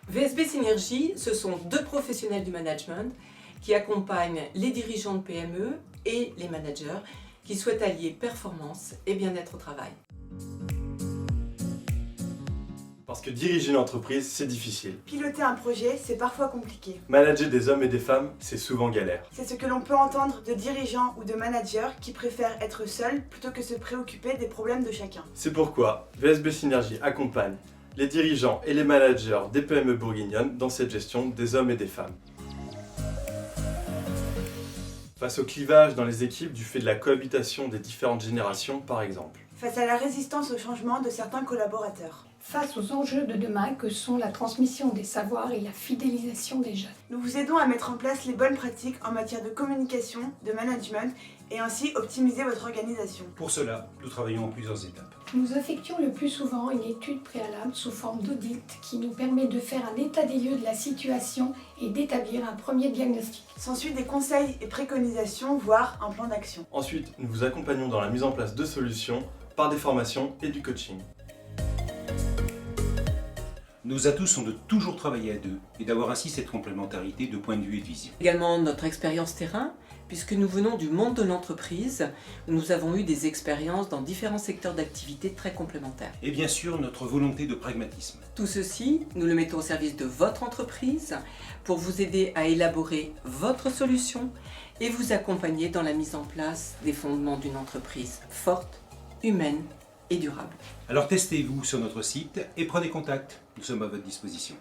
VSB Synergie, ce sont deux professionnels du management qui accompagnent les dirigeants de PME et les managers qui souhaitent allier performance et bien-être au travail. Parce que diriger une entreprise, c'est difficile. Piloter un projet, c'est parfois compliqué. Manager des hommes et des femmes, c'est souvent galère. C'est ce que l'on peut entendre de dirigeants ou de managers qui préfèrent être seuls plutôt que se préoccuper des problèmes de chacun. C'est pourquoi VSB Synergie accompagne les dirigeants et les managers des PME bourguignonnes dans cette gestion des hommes et des femmes. Face au clivage dans les équipes du fait de la cohabitation des différentes générations par exemple. Face à la résistance au changement de certains collaborateurs. Face aux enjeux de demain que sont la transmission des savoirs et la fidélisation des jeunes. Nous vous aidons à mettre en place les bonnes pratiques en matière de communication, de management et ainsi optimiser votre organisation. Pour cela, nous travaillons en plusieurs étapes. Nous effectuons le plus souvent une étude préalable sous forme d'audit qui nous permet de faire un état des lieux de la situation et d'établir un premier diagnostic. S'ensuit des conseils et préconisations, voire un plan d'action. Ensuite, nous vous accompagnons dans la mise en place de solutions par des formations et du coaching. Nos atouts sont de toujours travailler à deux et d'avoir ainsi cette complémentarité de point de vue et de vision. Également notre expérience terrain, puisque nous venons du monde de l'entreprise, où nous avons eu des expériences dans différents secteurs d'activité très complémentaires. Et bien sûr, notre volonté de pragmatisme. Tout ceci, nous le mettons au service de votre entreprise pour vous aider à élaborer votre solution et vous accompagner dans la mise en place des fondements d'une entreprise forte, humaine et durable. Alors testez-vous sur notre site et prenez contact. Nous sommes à votre disposition.